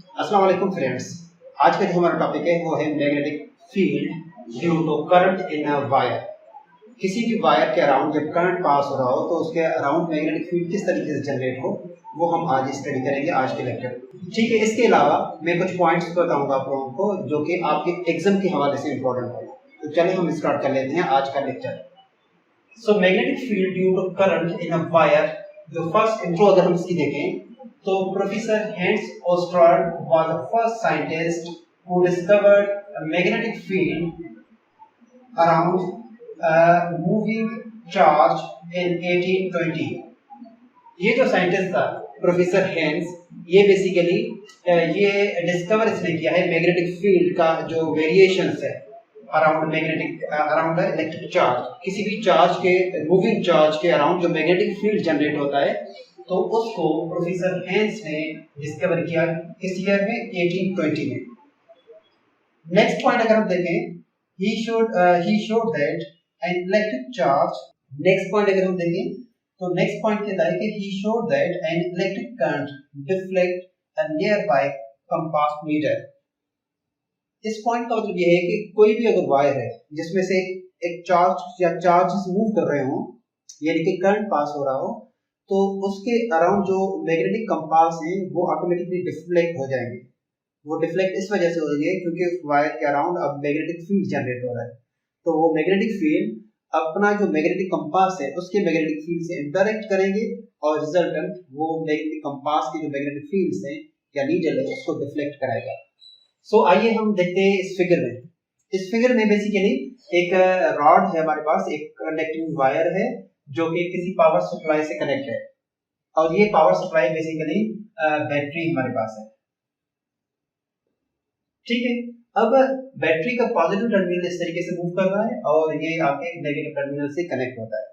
अस्सलाम वालेकुम फ्रेंड्स। आज का जो हमारा टॉपिक है वो है magnetic field due to current in a wire. किसी भी वायर के अराउंड जब करंट पास हो रहा हो तो उसके अराउंड मैग्नेटिक फील्ड किस तरीके से जनरेट हो, वो हम आज स्टडी करेंगे आज के लेक्चर। ठीक है, इसके अलावा मैं कुछ पॉइंट्स बताऊंगा आप लोगों को जो कि आपके एग्जाम के हवाले से इंपॉर्टेंट है। तो चलिए हम स्टार्ट कर लेते हैं आज का lecture. So magnetic field due to current in a wire, जो फर्स्ट इंट्रो अगर हम इसकी देखें तो प्रोफेसर हेंस ओस्टराल्ड was the first scientist who discovered a magnetic field around a moving charge in 1820। ये जो साइंटिस्ट था प्रोफेसर हेंस, ये बेसिकली ये डिस्कवर इसने किया है मैग्नेटिक फील्ड का जो वेरिएशंस है around magnetic around electric charge. किसी भी चार्ज के मूविंग चार्ज के अराउंड जो मैग्नेटिक फील्ड जनरेट होता है तो उसको प्रोफेसर हेंस ने डिस्कवर किया किस ईयर में, 1820 में। नेक्स्ट पॉइंट अगर हम देखें, he showed that an electric charge। Next point अगर हम देखें तो नेक्स्ट पॉइंट कहता है कि he showed that an electric current deflect a nearby compass needle। इस पॉइंट का मतलब यह है कि कोई भी अगर वायर है जिसमें से एक चार्ज या चार्जेस मूव कर रहे हो, यानी कि करंट पास हो रहा हो, तो उसके अराउंड जो मैग्नेटिक कंपास है वो ऑटोमेटिकली डिफ्लेक्ट हो जाएंगे। वो डिफ्लेक्ट इस वजह से हो जाएंगे क्योंकि उस वायर के अराउंड अब मैग्नेटिक फील्ड जनरेट हो रहा है। तो वो मैग्नेटिक फील्ड अपना जो मैग्नेटिक कंपास है उसके मैग्नेटिक फील्ड से इंटरेक्ट करेंगे और रिजल्टेंट वो मैग्नेटिक कंपास के जो मैग्नेटिक फील्ड्स हैं या नीडल है उसको डिफ्लेक्ट कराएगा। सो आइए हम देखते हैं इस फिगर में। इस फिगर में बेसिकली एक रॉड है हमारे पास, एक कंडक्टिंग वायर है जो कि किसी पावर सप्लाई से कनेक्ट है, और ये पावर सप्लाई बेसिकली बैटरी हमारे पास है। ठीक है, अब बैटरी का पॉजिटिव टर्मिनल इस तरीके से मूव कर रहा है और ये आपके नेगेटिव टर्मिनल से कनेक्ट होता है।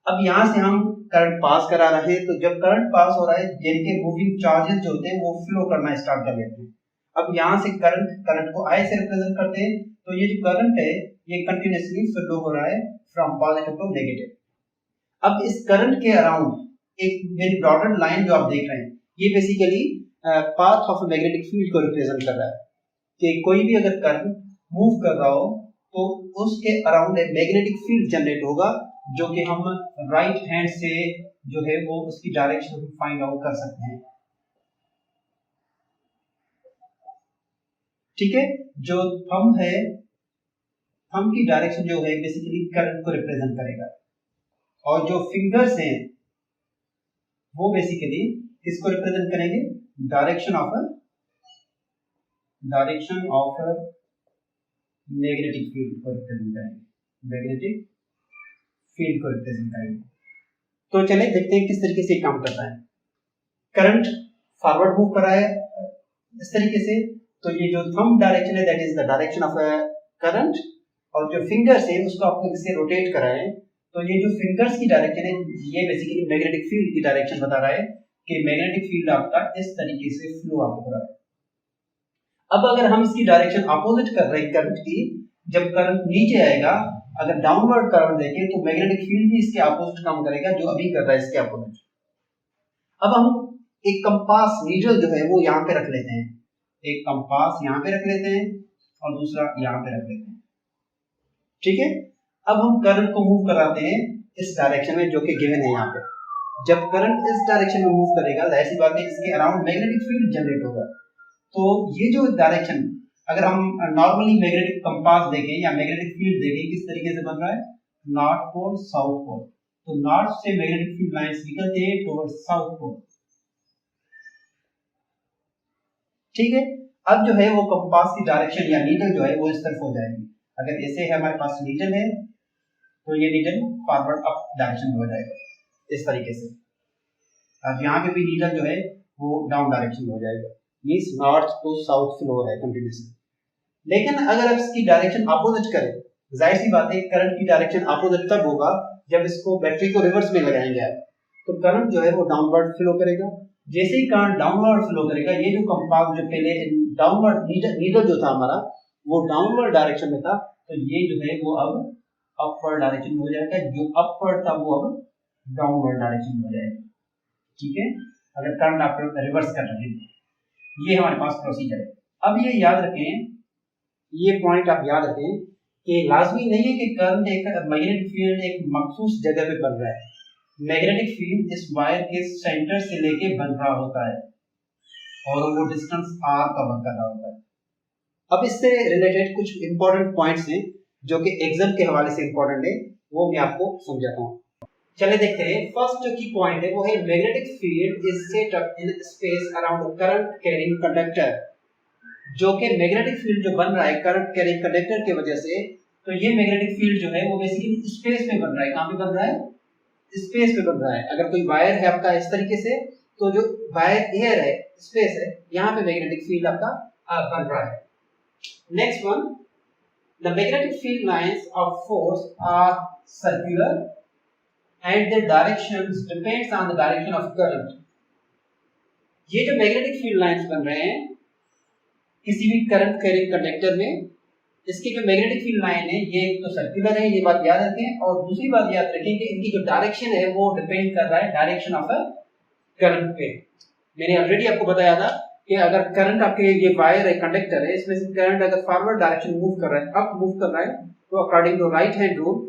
अब यहाँ से हम करंट पास करा रहे हैं, तो जब करंट पास हो रहा है जिनके मूविंग चार्जेस जो होते हैं वो फ्लो करना स्टार्ट कर लेते हैं। अब यहाँ से करंट को आई से रिप्रेजेंट करते हैं, तो ये जो करंट है ये कंटिन्यूअसली फ्लो हो रहा है फ्रॉम पॉजिटिव टू नेगेटिव। अब इस करंट के अराउंड एक मेरी डॉटेड लाइन जो आप देख रहे हैं ये basically path of magnetic field को रिप्रेजेंट कर रहा है कि कोई भी अगर करंट मूव कर रहा हो तो उसके अराउंड एक मैग्नेटिक फील्ड जनरेट होगा जो कि हम राइट हैंड से जो है वो उसकी डायरेक्शन फाइंड आउट कर सकते हैं। ठीक है, जो थंब है, थंब की डायरेक्शन जो है बेसिकली करंट को रिप्रेजेंट करेगा, और जो फिंगर्स हैं वो बेसिकली किसको रिप्रेजेंट करेंगे, डायरेक्शन ऑफ मैग्नेटिक फील्ड को रिप्रेजेंट करेंगे, मैग्नेटिक फील्ड को रिप्रेजेंट करेंगे। तो चलिए देखते हैं किस तरीके से काम करता है। करंट फॉरवर्ड मूव कर रहा है इस तरीके से, तो ये जो थंब डायरेक्शन है that is the direction of current, और जो फिंगर्स है उसको आपको इसे रोटेट कराएं तो ये जो फिंगर्स की डायरेक्शन है ये बेसिकली मैग्नेटिक फील्ड की डायरेक्शन बता रहा है कि मैग्नेटिक फील्ड आपका इस तरीके से फ्लो आउट हो रहा है। अब अगर हम इसकी डायरेक्शन अपोजिट कर रहे हैं करंट की, जब करंट नीचे आएगा अगर डाउनवर्ड करंट देखें तो मैग्नेटिक फील्ड भी इसके अपोजिट काम करेगा जो अभी कर रहा है इसके अपोजिट। अब हम एक कंपास नीडल जो है वो यहाँ पे रख लेते हैं, एक कंपास यहाँ पे रख लेते हैं और दूसरा यहाँ पे रख लेते हैं। ठीक है, अब हम करंट को मूव कराते हैं इस डायरेक्शन में जो कि गिवन है यहाँ पे। जब करंट इस डायरेक्शन में मूव करेगा ऐसी बात है इसके अराउंड मैग्नेटिक फील्ड जनरेट होगा। तो ये जो डायरेक्शन अगर हम नॉर्मली मैग्नेटिक कंपास देखें या मैग्नेटिक फील्ड देखें किस तरीके से बन रहा है, नॉर्थ पोल साउथ पोल, तो नॉर्थ से मैग्नेटिक फील्ड लाइंस निकलते हैं टुवर्ड्स साउथ पोल। ठीक है, अब जो है वो कंपास की डायरेक्शन या नीडल जो है वो इस तरफ हो जाएगी। अगर ऐसे है हमारे पास नीडल है तो ये नीडल फॉरवर्ड अप डायरेक्शन में हो जाएगा इस तरीके से। अब यहाँ पे भी नीडल जो है वो डाउन डायरेक्शन में हो जाएगा, means north to south flow है कंटिन्यूअसली। लेकिन अगर आप इसकी डायरेक्शन अपोजिट करें, जाहिर सी बात है करंट की डायरेक्शन अपोजिट तब होगा जब इसको बैटरी को रिवर्स में लगाएंगे आप, तो करंट जो है वो डाउनवर्ड फ्लो करेगा। जैसे ही करंट डाउनवर्ड फ्लो करेगा ये जो कंपास जो पहले डाउनवर्ड नीडल जो था हमारा वो डाउनवर्ड डायरेक्शन में था, तो ये जो है वो अब अपवर्ड डायरेक्शन में हो जाएगा, जो अपवर्ड था वो अब डाउनवर्ड डायरेक्शन में हो जाएगा। ठीक है, अगर करंट आप रिवर्स कर रहे हैं ये हमारे पास प्रोसीजर है। अब ये याद रखें, ये पॉइंट आप याद रखें कि लाजमी नहीं है कि करंट एक मैग्नेटिक फील्ड एक मखसूस जगह पे बन रहा है। मैग्नेटिक फील्ड इस वायर के सेंटर से लेके बन रहा होता है और वो डिस्टेंस r कवर कर रहा होता है। अब इससे रिलेटेड कुछ इंपॉर्टेंट पॉइंट्स हैं जो कि एग्जाम के हवाले से इंपॉर्टेंट है, वो मैं आपको समझाता हूँ। चले देखते हैं। फर्स्ट जो की पॉइंट है वो है magnetic field is set up in space around current carrying conductor. जो कि मैग्नेटिक फील्ड जो बन रहा है करंट कैरिंग कंडक्टर की वजह से, तो ये मैग्नेटिक फील्ड जो है वो बेसिकली स्पेस में बन रहा है। कहां पे बन रहा है? स्पेस में बन रहा है। अगर कोई वायर है आपका इस तरीके से, तो जो वायर एयर है, स्पेस है, यहाँ पे मैग्नेटिक फील्ड आपका बन रहा है। Next one, the magnetic field lines of force are circular and their directions depends on the direction of current. ये जो मैग्नेटिक फील्ड लाइंस बन रहे हैं किसी भी करंट कैरिंग कंडक्टर में, इसकी जो मैग्नेटिक फील्ड लाइन है ये तो सर्कुलर है, ये बात याद रखें। और दूसरी बात याद रखें कि इनकी जो डायरेक्शन है वो डिपेंड कर रहा है डायरेक्शन ऑफ करंट पे। मैंने ऑलरेडी आपको बताया था कि अगर करंट आपके ये वायर है, कंडक्टर है, इसमें से करंट अगर फॉरवर्ड डायरेक्शन मूव कर रहा है, अप मूव कर रहा है, तो according to right hand rule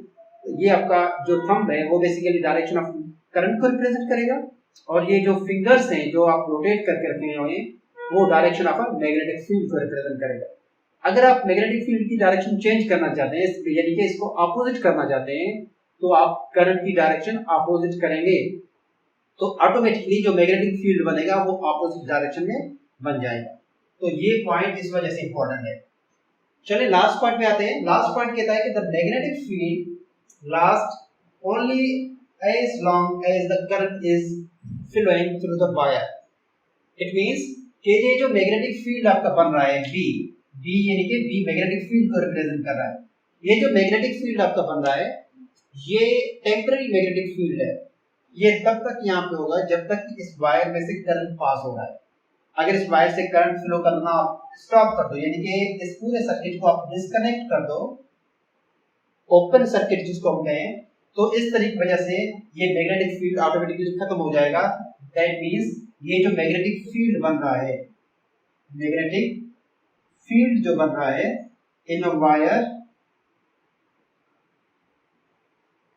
ये आपका जो थंब है वो बेसिकली डायरेक्शन ऑफ करंट को रिप्रेजेंट करेगा, और ये जो फिंगर्स हैं जो आप रोटेट करके रखे हुए हैं वो डायरेक्शन ऑफ मैग्नेटिक फील्ड को रिप्रेजेंट करेगा। अगर आप मैग्नेटिक फील्ड की डायरेक्शन चेंज करना चाहते हैं, यानी कि इसको अपोजिट करना चाहते हैं, तो आप करंट की डायरेक्शन अपोजिट करेंगे, तो ऑटोमेटिकली जो मैग्नेटिक फील्ड बनेगा वो अपोजिट डायरेक्शन में बन जाएगा। तो ये पॉइंट इस वजह से इंपॉर्टेंट है। चलिए लास्ट पॉइंट पे आते हैं। लास्ट पॉइंट कहता है कि the magnetic field last only as long as the current is flowing through the wire. It means कि ये जो मैग्नेटिक फील्ड आपका बन रहा है बी यानी कि बी मैग्नेटिक फील्ड को रिप्रेजेंट कर रहा है। ये जो मैग्नेटिक फील्ड आपका बन रहा है ये टेम्पररी मैग्नेटिक फील्ड है। ये तब तक यहाँ पे होगा जब तक कि इस वायर में से करंट पास हो रहा है। अगर इस वायर से करंट फ्लो करना स्टॉप कर दो, यानी कि इस पूरे सर्किट को आप डिस्कनेक्ट कर दो, ओपन सर्किट जिसको हम कहें, तो इस तरीके वजह से ये मैग्नेटिक फील्ड ऑटोमेटिकली खत्म हो जाएगा। दैट मींस ये जो मैग्नेटिक फील्ड बन रहा है, मैग्नेटिक फील्ड जो बन रहा है इन अ वायर,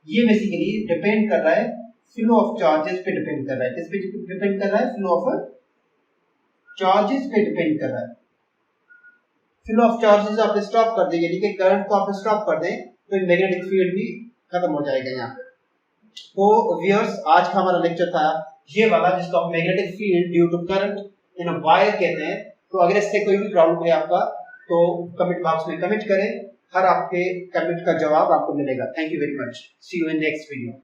ये बेसिकली डिपेंड कर रहा है फ्लो ऑफ चार्जेस पे डिपेंड कर रहा है। किस पे डिपेंड कर रहा है? फ्लो ऑफ चार्जेस पे डिपेंड कर रहा है। फ्लो ऑफ चार्जेस आप स्टॉप कर दें, यानी कि करंट को आप स्टॉप कर दें, तो मैग्नेटिक फील्ड भी खत्म हो जाएगा यहाँ पे। तो व्यूअर्स, आज का हमारा लेक्चर था ये वाला, जिसको हम magnetic field due to current in a wire कहते हैं। तो अगर इससे कोई भी प्रॉब्लम है आपका तो कमेंट बॉक्स में कमेंट करें, हर आपके कमेंट का जवाब आपको मिलेगा। Thank you very much. See you in next video.